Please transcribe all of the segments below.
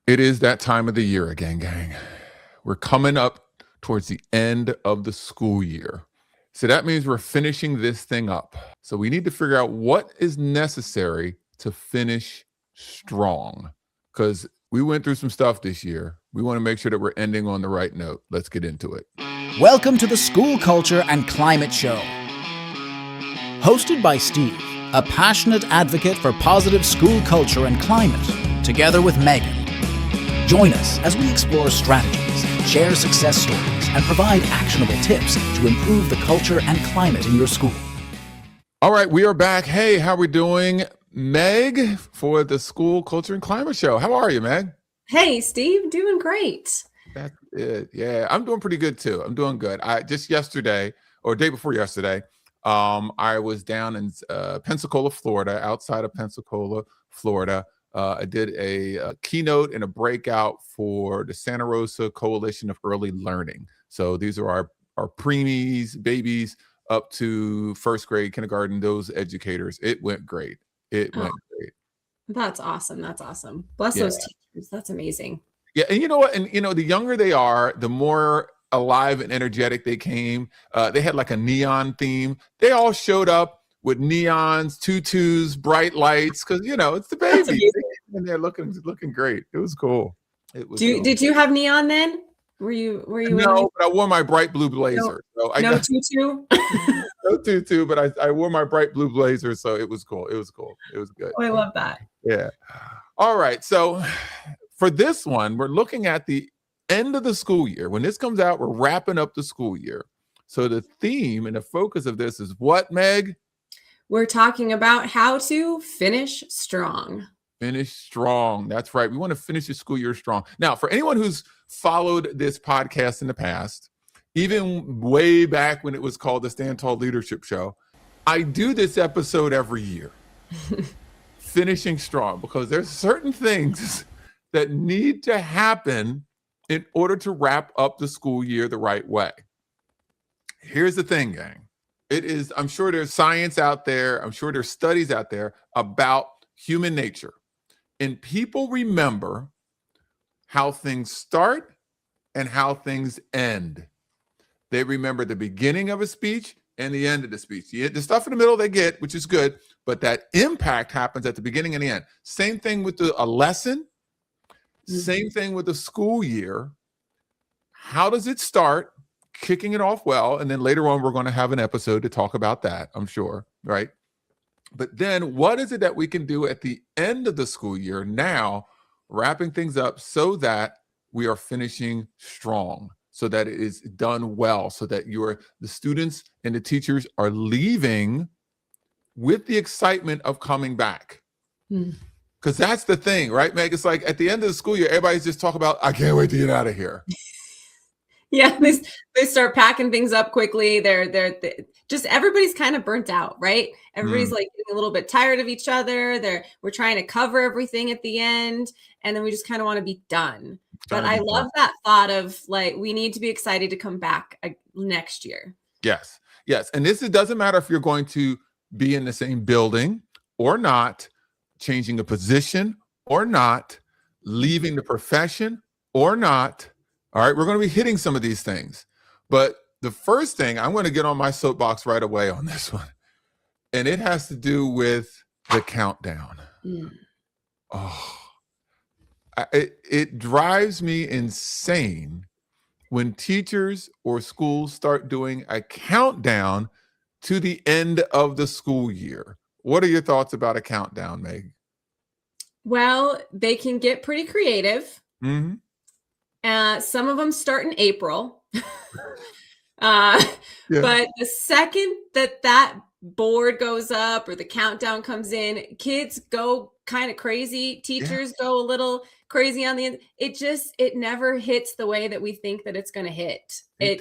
It is that time of the year again, gang. We're coming up towards the end of the school year. So that means we're finishing this thing up. So we need to figure out what is necessary to finish strong. Because we went through some stuff this year. We want to make sure that we're ending on the right note. Let's get into it. Welcome to the School Culture and Climate Show. Hosted by Steve, a passionate advocate for positive school culture and climate, together with Megan. Join us as we explore strategies, share success stories, and provide actionable tips to improve the culture and climate in your school. All right, we are back. Hey, how are we doing? Meg for the School Culture and Climate Show. How are you, Meg? Hey, Steve, doing great. That's it. Yeah, I'm doing pretty good too. I'm doing good. I just yesterday or day before yesterday, I was down in Pensacola, Florida, outside of Pensacola, Florida. I did a keynote and a breakout for the Santa Rosa Coalition of Early Learning. So these are our preemies, babies up to first grade, kindergarten, those educators. It went great. It went great. That's awesome. That's awesome. Bless those teachers. That's amazing. Yeah, and you know what? And the younger they are, the more alive and energetic they came. They had like a neon theme. They all showed up with neons, tutus, bright lights, because it's the babies, and they're looking great. It was cool. It was. Did you have neon then? Were you? No, but I wore my bright blue blazer. No tutu. No tutu, but I wore my bright blue blazer, so it was cool. It was cool. It was good. Oh, I love that. Yeah. All right. So for this one, we're looking at the end of the school year. When this comes out, we're wrapping up the school year. So the theme and the focus of this is what, Meg? We're talking about how to finish strong. Finish strong. That's right. We want to finish the school year strong. Now, for anyone who's followed this podcast in the past, even way back when it was called the Stand Tall Leadership Show, I do this episode every year, finishing strong, because there's certain things that need to happen in order to wrap up the school year the right way. Here's the thing, gang. I'm sure there's science out there. I'm sure there's studies out there about human nature. And people remember how things start and how things end. They remember the beginning of a speech and the end of the speech. The stuff in the middle they get, which is good, but that impact happens at the beginning and the end. Same thing with a lesson. Same thing with the school year. How does it start? Kicking it off well, and then later on we're going to have an episode to talk about that, I'm sure, right? But then what is it that we can do at the end of the school year now, wrapping things up so that we are finishing strong, so that it is done well, so that the students and the teachers are leaving with the excitement of coming back. Because that's the thing, right, Meg? It's like at the end of the school year, everybody's just talking about, I can't wait to get out of here. Yeah, they start packing things up quickly. They're just everybody's kind of burnt out, right? Everybody's like getting a little bit tired of each other. We're trying to cover everything at the end, and then we just kind of want to be done. But I love that thought of like we need to be excited to come back next year. Yes, and it doesn't matter if you're going to be in the same building or not, changing a position or not, leaving the profession or not. All right, we're going to be hitting some of these things. But the first thing, I'm going to get on my soapbox right away on this one. And it has to do with the countdown. It drives me insane when teachers or schools start doing a countdown to the end of the school year. What are your thoughts about a countdown, Meg? Well, they can get pretty creative. Some of them start in April. But the second that board goes up or the countdown comes in, kids go kind of crazy. Teachers go a little crazy on the end. It never hits the way that we think that it's going to hit. It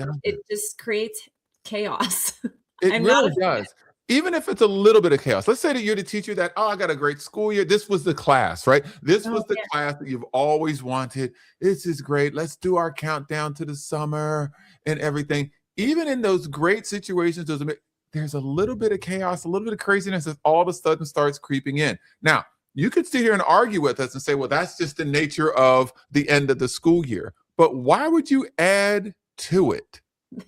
just creates chaos. It really does. Even if it's a little bit of chaos. Let's say that you're the teacher that, I got a great school year. This was the class, right? This was the class that you've always wanted. This is great. Let's do our countdown to the summer and everything. Even in those great situations, there's a little bit of chaos, a little bit of craziness that all of a sudden starts creeping in. Now, You could sit here and argue with us and say, well, that's just the nature of the end of the school year. But why would you add to it?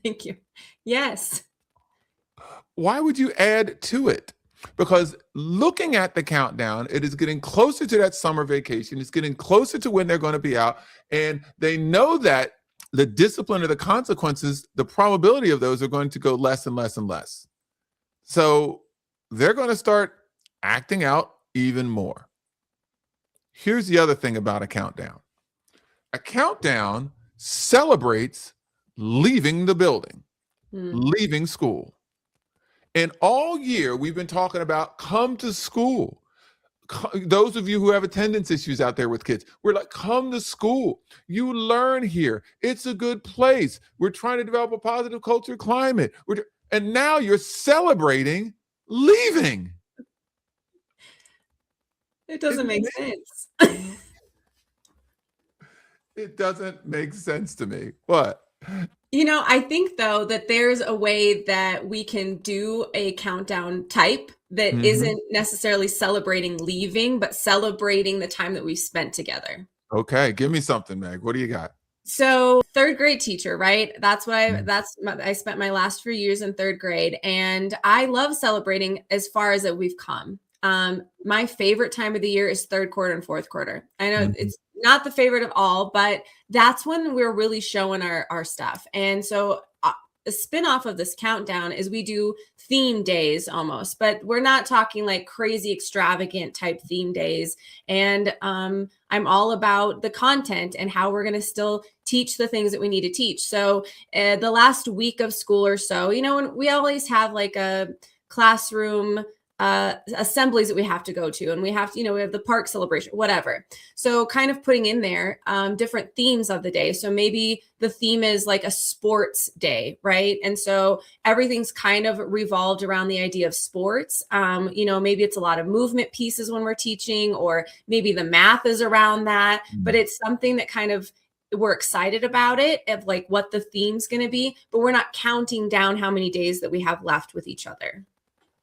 Thank you. Yes. Why would you add to it? Because looking at the countdown, it is getting closer to that summer vacation. It's getting closer to when they're going to be out. And they know that the discipline or the consequences, the probability of those are going to go less and less and less. So they're going to start acting out even more. Here's the other thing about a countdown. A countdown celebrates leaving the building, leaving school. And all year, we've been talking about come to school. Those of you who have attendance issues out there with kids, we're like, come to school. You learn here. It's a good place. We're trying to develop a positive culture climate. And now you're celebrating leaving. It doesn't make sense. It doesn't make sense to me. What? I think, though, that there's a way that we can do a countdown type that isn't necessarily celebrating leaving, but celebrating the time that we've spent together. Okay. Give me something, Meg. What do you got? So third grade teacher, right? I spent my last few years in third grade, and I love celebrating as far as that we've come. My favorite time of the year is third quarter and fourth quarter. I know it's not the favorite of all, but that's when we're really showing our stuff. And so a spin-off of this countdown is we do theme days almost, but we're not talking like crazy extravagant type theme days. And I'm all about the content and how we're going to still teach the things that we need to teach. So the last week of school or so, when we always have like a classroom assemblies that we have to go to, and we have to, we have the park celebration, whatever. So kind of putting in there different themes of the day. So maybe the theme is like a sports day, right? And so everything's kind of revolved around the idea of sports. Maybe it's a lot of movement pieces when we're teaching, or maybe the math is around that, but it's something that kind of we're excited about it, of like what the theme's going to be, but we're not counting down how many days that we have left with each other.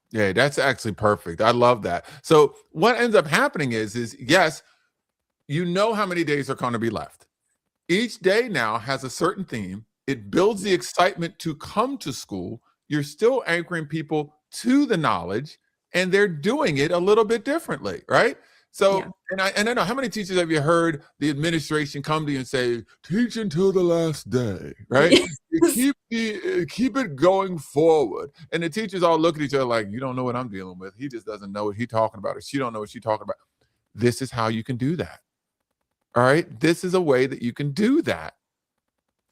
Yeah, that's actually perfect. I love that. So what ends up happening is yes, how many days are going to be left. Each day now has a certain theme. It builds the excitement to come to school. You're still anchoring people to the knowledge, and they're doing it a little bit differently, right? So, yeah. And I know, how many teachers have you heard the administration come to you and say, teach until the last day, right? Keep it going forward. And the teachers all look at each other like, you don't know what I'm dealing with. He just doesn't know what he's talking about, or she don't know what she's talking about. This is how you can do that. All right. This is a way that you can do that.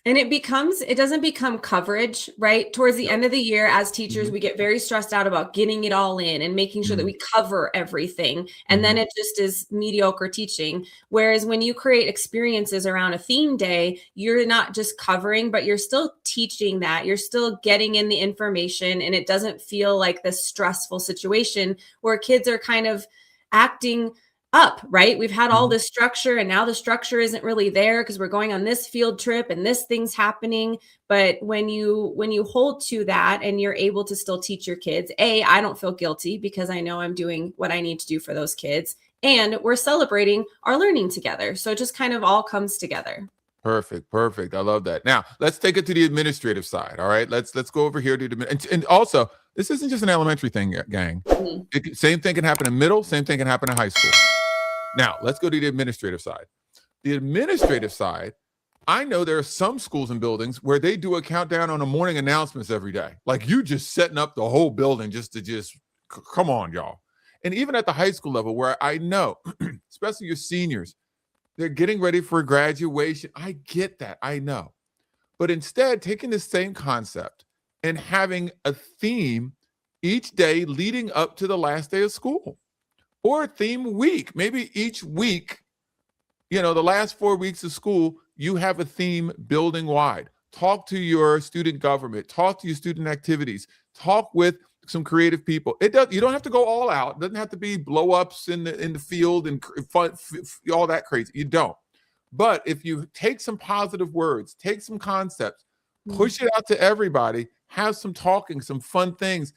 And it doesn't become coverage, right? Towards the end of the year, as teachers, we get very stressed out about getting it all in and making sure that we cover everything. And then it just is mediocre teaching. Whereas when you create experiences around a theme day, you're not just covering, but you're still teaching that. You're still getting in the information, and it doesn't feel like this stressful situation where kids are kind of acting up, right? We've had all this structure, and now the structure isn't really there because we're going on this field trip and this thing's happening. But when you hold to that and you're able to still teach your kids, I don't feel guilty because I know I'm doing what I need to do for those kids, and we're celebrating our learning together. So it just kind of all comes together. Perfect. I love that. Now let's take it to the administrative side. All right, let's go over here to and also, this isn't just an elementary thing, gang. Same thing can happen in middle. Same thing can happen in high school. Now, let's go to the administrative side. The administrative side, I know there are some schools and buildings where they do a countdown on the morning announcements every day. Like, you just setting up the whole building come on, y'all. And even at the high school level, where I know, especially your seniors, they're getting ready for graduation. I get that. I know. But instead, taking the same concept and having a theme each day leading up to the last day of school. Or a theme week. Maybe each week, the last 4 weeks of school, you have a theme building wide. Talk to your student government. Talk to your student activities. Talk with some creative people. You don't have to go all out. It doesn't have to be blow ups in the field and fun, all that crazy. You don't. But if you take some positive words, take some concepts, push it out to everybody, have some talking, some fun things,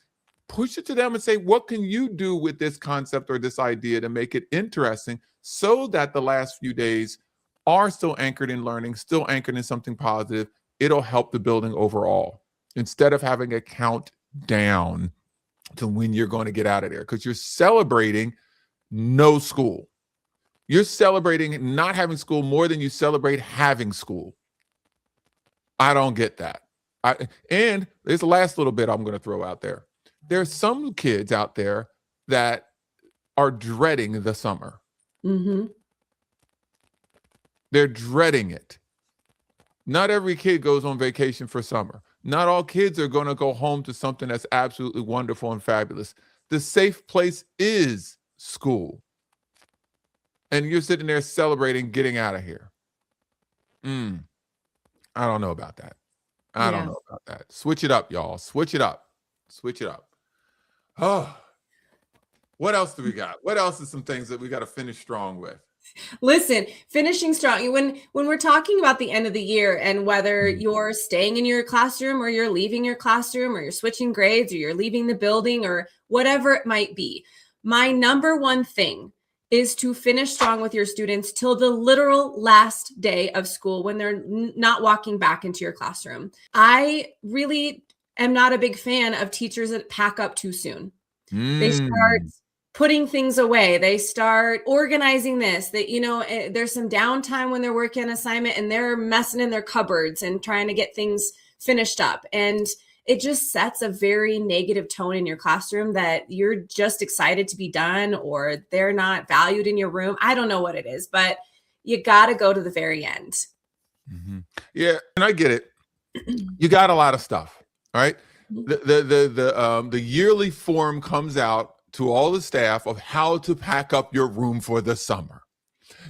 push it to them and say, what can you do with this concept or this idea to make it interesting so that the last few days are still anchored in learning, still anchored in something positive? It'll help the building overall instead of having a countdown to when you're going to get out of there, because you're celebrating no school. You're celebrating not having school more than you celebrate having school. I don't get that. And there's the last little bit I'm going to throw out there. There's some kids out there that are dreading the summer. Mm-hmm. They're dreading it. Not every kid goes on vacation for summer. Not all kids are going to go home to something that's absolutely wonderful and fabulous. The safe place is school. And you're sitting there celebrating getting out of here. I don't know about that. I don't know about that. Switch it up, y'all. Switch it up. Switch it up. Oh, what else do we got? What else is some things that we got to finish strong with? Listen, finishing strong. When we're talking about the end of the year and whether you're staying in your classroom or you're leaving your classroom or you're switching grades or you're leaving the building or whatever it might be, my number one thing is to finish strong with your students till the literal last day of school when they're not walking back into your classroom. I really am not a big fan of teachers that pack up too soon. They start putting things away. They start organizing this, that, there's some downtime when they're working an assignment and they're messing in their cupboards and trying to get things finished up. And it just sets a very negative tone in your classroom that you're just excited to be done or they're not valued in your room. I don't know what it is, but you got to go to the very end. Mm-hmm. Yeah. And I get it. You got a lot of stuff. All right. The yearly form comes out to all the staff of how to pack up your room for the summer.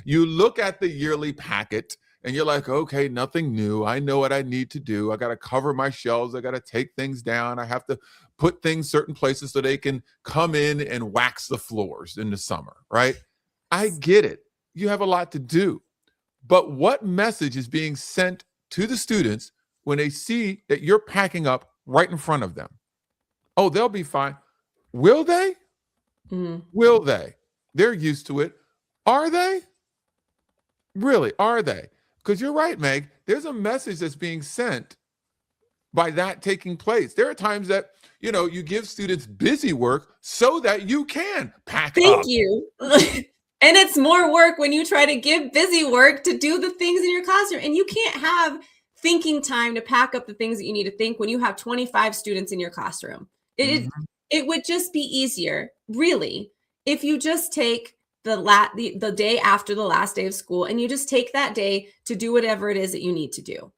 You look at the yearly packet and you're like, okay, nothing new. I know what I need to do. I got to cover my shelves. I got to take things down. I have to put things certain places so they can come in and wax the floors in the summer, right? I get it. You have a lot to do. But what message is being sent to the students when they see that you're packing up right in front of them? Oh, they'll be fine. Will they? Will they? They're used to it. Are they? Really, are they? Because you're right, Meg. There's a message that's being sent by that taking place. There are times that, you give students busy work so that you can pack up. Thank you. And it's more work when you try to give busy work to do the things in your classroom. And you can't have thinking time to pack up the things that you need to think when you have 25 students in your classroom. It would just be easier, really, if you just take the day after the last day of school and you just take that day to do whatever it is that you need to do.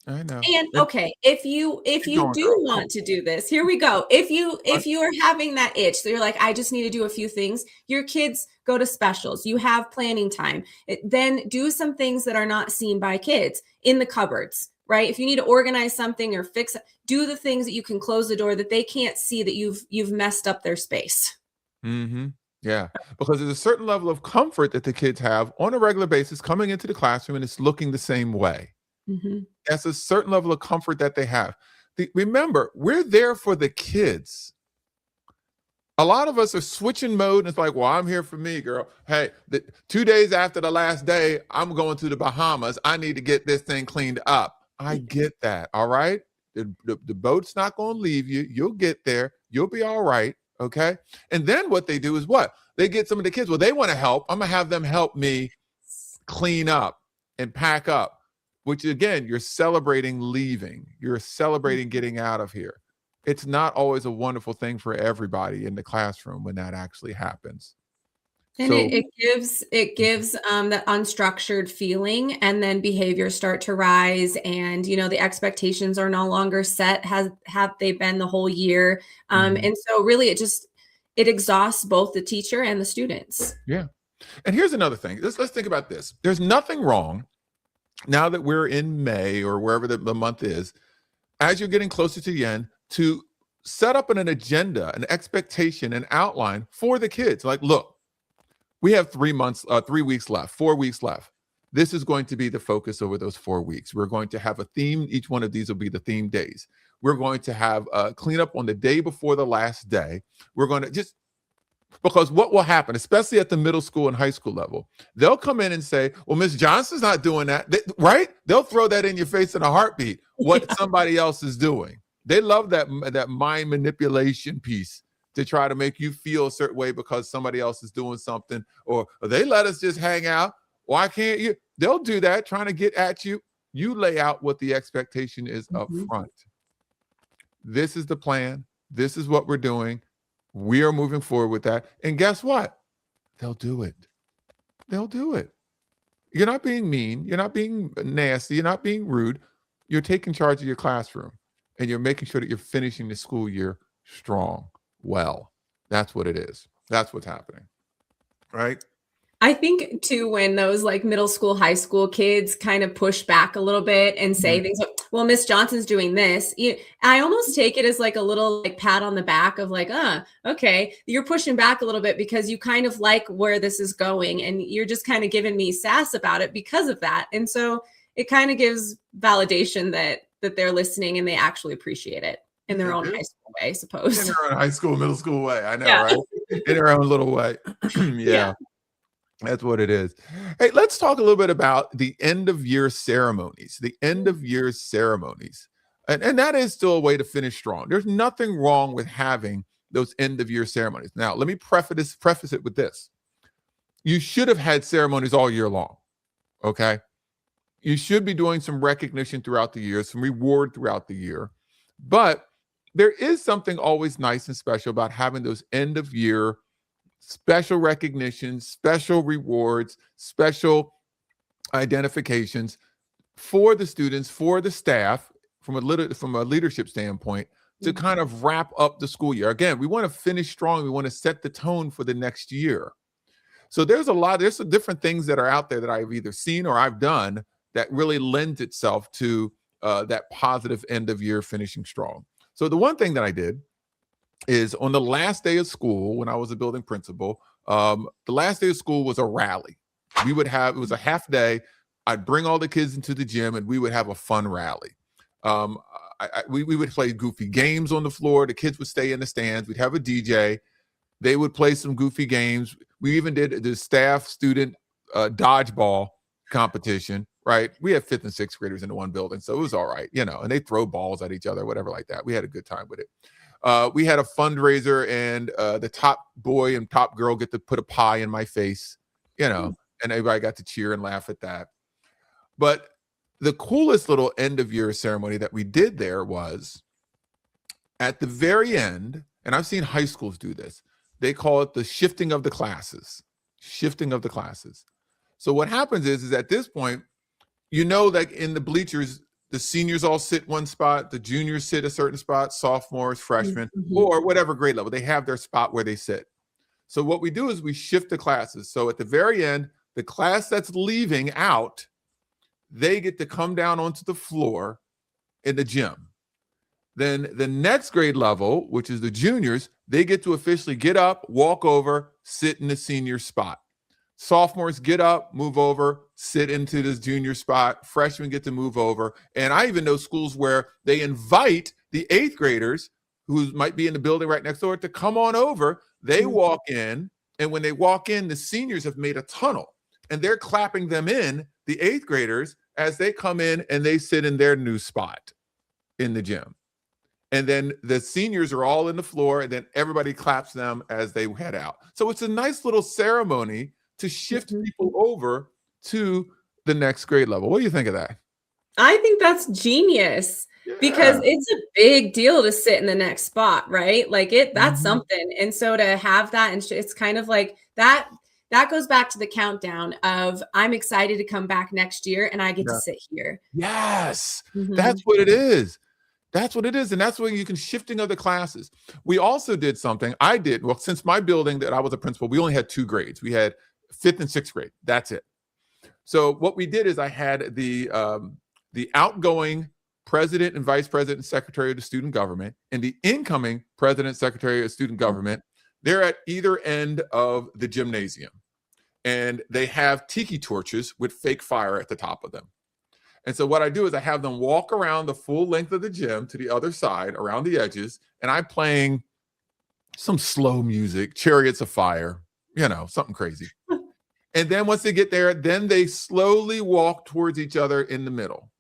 I know. And okay, if you do want to do this, here we go. If you are having that itch, so you're like, I just need to do a few things. Your kids go to specials. You have planning time. Then do some things that are not seen by kids in the cupboards, right? If you need to organize something or fix it, do the things that you can close the door that they can't see that you've messed up their space. Yeah, because there's a certain level of comfort that the kids have on a regular basis coming into the classroom and it's looking the same way. That's a certain level of comfort that they have. Remember, we're there for the kids. A lot of us are switching mode and it's like, well, I'm here for me, girl. Hey, 2 days after the last day, I'm going to the Bahamas. I need to get this thing cleaned up. I get that. All right. The boat's not going to leave you. You'll get there. You'll be all right. Okay. And then what they do is what? They get some of the kids. Well, they want to help. I'm going to have them help me clean up and pack up, which again, you're celebrating leaving. You're celebrating getting out of here. It's not always a wonderful thing for everybody in the classroom when that actually happens. And so, it gives that unstructured feeling, and then behaviors start to rise, and the expectations are no longer set. Have they been the whole year? And so really it exhausts both the teacher and the students. Yeah. And here's another thing. Let's think about this. There's nothing wrong now that we're in May or wherever the month is, as you're getting closer to the end, to set up an agenda, an expectation, an outline for the kids. Like, look, we have 3 weeks left, 4 weeks left. This is going to be the focus over those 4 weeks. We're going to have a theme. Each one of these will be the theme days. We're going to have cleanup on the day before the last day. We're going to just, because what will happen, especially at the middle school and high school level, they'll come in and say, well, Miss Johnson's not doing that, right? They'll throw that in your face in a heartbeat, what somebody else is doing. They love that mind manipulation piece to try to make you feel a certain way because somebody else is doing something, or they let us just hang out. Why can't you? They'll do that, trying to get at you. You lay out what the expectation is up front. This is the plan. This is what we're doing. We are moving forward with that. And guess what? They'll do it. They'll do it. You're not being mean. You're not being nasty. You're not being rude. You're taking charge of your classroom, and you're making sure that you're finishing the school year strong, well. That's what it is. That's what's happening, right? I think too, when those like middle school, high school kids kind of push back a little bit and say things like, well, Miss Johnson's doing this. I almost take it as like a little like pat on the back of like, okay, you're pushing back a little bit because you kind of like where this is going, and you're just kind of giving me sass about it because of that. And so it kind of gives validation that they're listening and they actually appreciate it in their own high school way, I suppose. In their own high school, middle school way. I know, right? In their own little way. Yeah. That's what it is. Hey, let's talk a little bit about the end of year ceremonies. The end of year ceremonies. And that is still a way to finish strong. There's nothing wrong with having those end of year ceremonies. Now, let me preface it with this. You should have had ceremonies all year long. Okay? You should be doing some recognition throughout the year, some reward throughout the year. But there is something always nice and special about having those end of year special recognitions, special rewards, special identifications for the students, for the staff, from a leadership standpoint, to kind of wrap up the school year. Again, we want to finish strong. We want to set the tone for the next year. So there's some different things that are out there that I've either seen or I've done that really lends itself to that positive end of year finishing strong. So the one thing that I did is on the last day of school, when I was a building principal, the last day of school was a rally. It was a half day. I'd bring all the kids into the gym and we would have a fun rally. We would play goofy games on the floor. The kids would stay in the stands. We'd have a DJ. They would play some goofy games. We even did the staff student dodgeball competition, right? We had 5th and 6th graders in the one building, so it was all right, and they throw balls at each other, whatever like that. We had a good time with it. We had a fundraiser, and the top boy and top girl get to put a pie in my face, and everybody got to cheer and laugh at that. But the coolest little end of year ceremony that we did there was at the very end, and I've seen high schools do this. They call it the shifting of the classes. Shifting of the classes. So what happens is at this point, like in the bleachers, the seniors all sit one spot, the juniors sit a certain spot, sophomores, freshmen, or whatever grade level. They have their spot where they sit. So what we do is we shift the classes. So at the very end, the class that's leaving out, they get to come down onto the floor in the gym. Then the next grade level, which is the juniors, they get to officially get up, walk over, sit in the senior spot. Sophomores get up, move over, sit into this junior spot. Freshmen get to move over. And I even know schools where they invite the 8th graders who might be in the building right next door to come on over. They walk in, and when they walk in, the seniors have made a tunnel, and they're clapping them in, the 8th graders, as they come in and they sit in their new spot in the gym. And then the seniors are all in the floor, and then everybody claps them as they head out. So it's a nice little ceremony to shift people over to the next grade level. What do you think of that? I think that's genius because it's a big deal to sit in the next spot, right? Like that's something. And so to have that, and it's kind of like that goes back to the countdown of I'm excited to come back next year and I get to sit here. Yes, that's what it is. That's what it is. And that's where you can shifting of the classes. We also did something since my building that I was a principal, we only had 2 grades. We had 5th and 6th grade. That's it. So what we did is I had the outgoing president and vice president and secretary of the student government and the incoming president, secretary of student government. They're at either end of the gymnasium. and they have tiki torches with fake fire at the top of them. And so what I do is I have them walk around the full length of the gym to the other side, around the edges, and I'm playing some slow music, Chariots of Fire, something crazy. And then once they get there, then they slowly walk towards each other in the middle.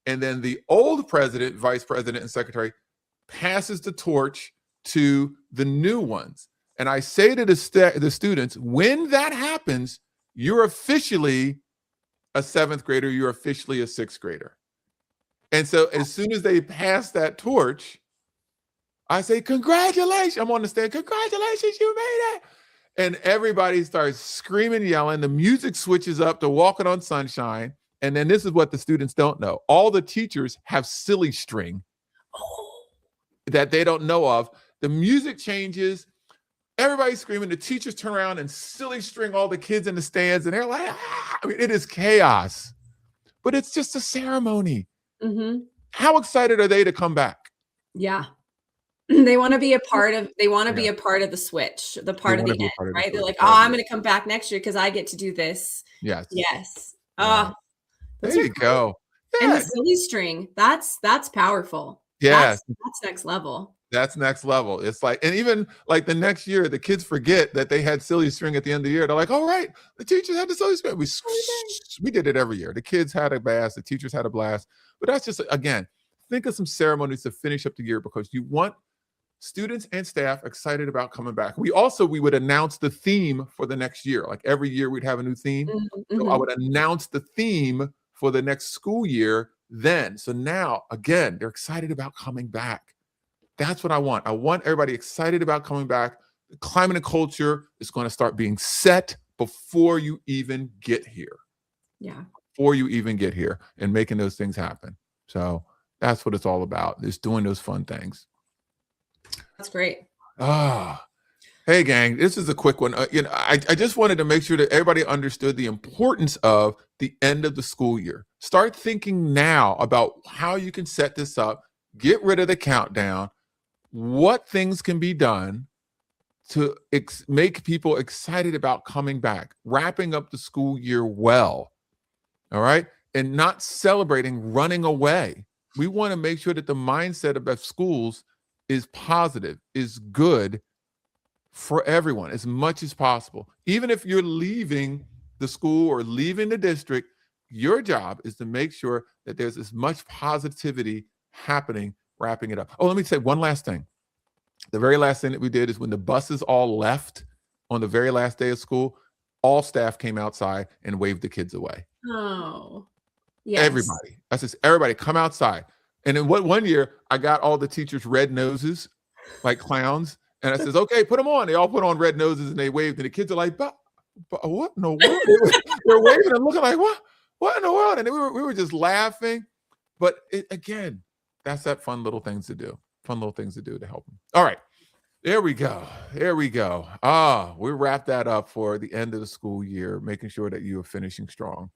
And then the old president, vice president, and secretary passes the torch to the new ones. And I say to the students, when that happens, you're officially a 7th grader, you're officially a 6th grader. And so as soon as they pass that torch, I say, congratulations. I'm on the stand, congratulations, you made it. And everybody starts screaming, yelling. The music switches up to Walking on Sunshine. And then this is what the students don't know. All the teachers have silly string that they don't know of. The music changes. Everybody's screaming. The teachers turn around and silly string all the kids in the stands. And they're like, ah! I mean, it is chaos. But it's just a ceremony. Mm-hmm. How excited are they to come back? Yeah. They want to be a part of, be a part of the switch, the part of the end, right? They're like, oh, I'm going to come back next year because I get to do this. Yes. Yes. There you go. Yeah. And the silly string, that's powerful. Yeah. That's next level. That's next level. It's like, and even like the next year, the kids forget that they had silly string at the end of the year. They're like, all right, the teachers had the silly string. We did it every year. The kids had a blast. The teachers had a blast. But that's just, again, think of some ceremonies to finish up the year because you want students and staff excited about coming back. We would announce the theme for the next year. Like every year we'd have a new theme. Mm-hmm. So I would announce the theme for the next school year then. So now, again, they're excited about coming back. That's what I want. I want everybody excited about coming back. The climate and culture is going to start being set before you even get here. Yeah. Before you even get here and making those things happen. So that's what it's all about, is doing those fun things. That's great. Hey, gang, this is a quick one. I just wanted to make sure that everybody understood the importance of the end of the school year. Start thinking now about how you can set this up, get rid of the countdown, what things can be done to make people excited about coming back, wrapping up the school year well, all right? And not celebrating running away. We want to make sure that the mindset of schools is positive, is good for everyone as much as possible. Even if you're leaving the school or leaving the district, your job is to make sure that there's as much positivity happening, wrapping it up. Oh, let me say one last thing. The very last thing that we did is when the buses all left on the very last day of school, all staff came outside and waved the kids away. Oh, yes. Everybody. I said, everybody come outside. And then one year, I got all the teachers red noses, like clowns. And I says, okay, put them on. They all put on red noses and they waved. And the kids are like, but what in the world? They're waving and looking like, what in the world? And we were just laughing. But again, that's that fun little things to do. Fun little things to do to help them. All right. There we go. There we go. We wrap that up for the end of the school year, making sure that you are finishing strong.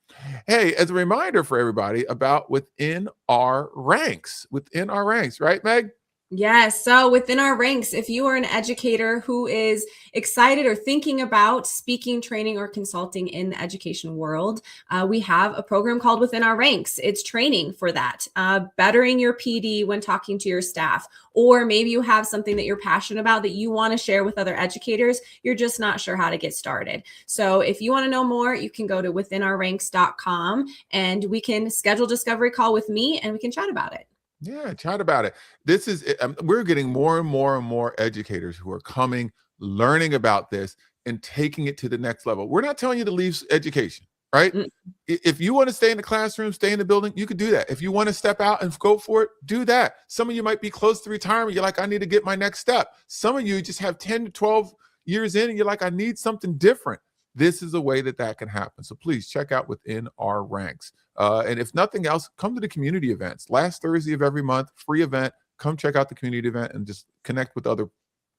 Hey, as a reminder for everybody about Within Our Ranks. Within Our Ranks, right, Meg? Yes. So within our ranks, if you are an educator who is excited or thinking about speaking, training, or consulting in the education world, we have a program called Within Our Ranks. It's training for that, bettering your PD when talking to your staff, or maybe you have something that you're passionate about that you want to share with other educators. You're just not sure how to get started. So if you want to know more, you can go to withinourranks.com and we can schedule a discovery call with me and we can chat about it. Yeah, chat about it. This is, we're getting more and more and more educators who are coming, learning about this and taking it to the next level. We're not telling you to leave education, right? Mm-hmm. If you want to stay in the classroom, stay in the building, you could do that. If you want to step out and go for it, do that. Some of you might be close to retirement. You're like, I need to get my next step. Some of you just have 10 to 12 years in and you're like, I need something different. This is a way that can happen. So please check out Within Our Ranks. And if nothing else, come to the community events. Last Thursday of every month, free event. Come check out the community event and just connect with other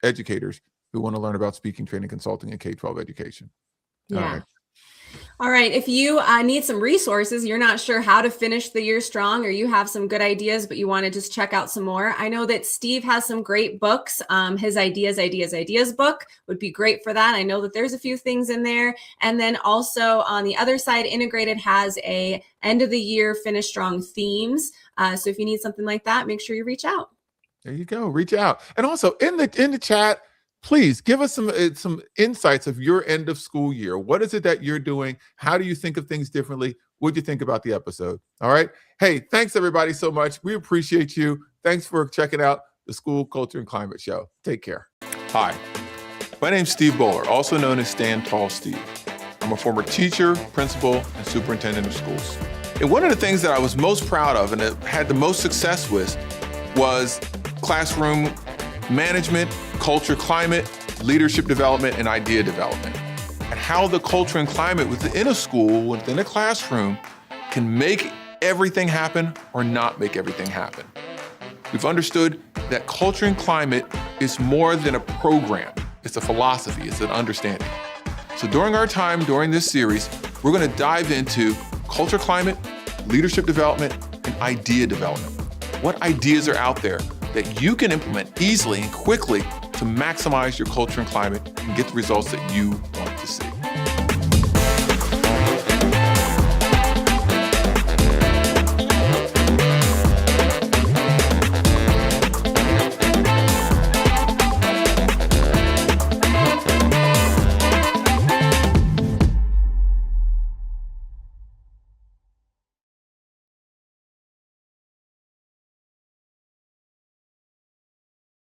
educators who want to learn about speaking, training, consulting, and K-12 education. Yeah. All right. All right. If you need some resources, you're not sure how to finish the year strong, or you have some good ideas, but you want to just check out some more, I know that Steve has some great books. His Ideas book would be great for that. I know that there's a few things in there. And then also on the other side, Integrated has a end of the year finish strong themes. So if you need something like that, make sure you reach out. There you go. Reach out. And also in the chat, please give us some insights of your end of school year. What is it that you're doing? How do you think of things differently? What do you think about the episode? All right. Hey, thanks everybody so much. We appreciate you. Thanks for checking out the School Culture and Climate Show. Take care. Hi, my name's Steve Bowler, also known as Stand Tall Steve. I'm a former teacher, principal, and superintendent of schools. And one of the things that I was most proud of and had the most success with was classroom management, culture, climate, leadership development, and idea development. And how the culture and climate within a school, within a classroom, can make everything happen or not make everything happen. We've understood that culture and climate is more than a program. It's a philosophy, it's an understanding. So during our time, during this series, we're going to dive into culture, climate, leadership development, and idea development. What ideas are out there that you can implement easily and quickly to maximize your culture and climate and get the results that you want?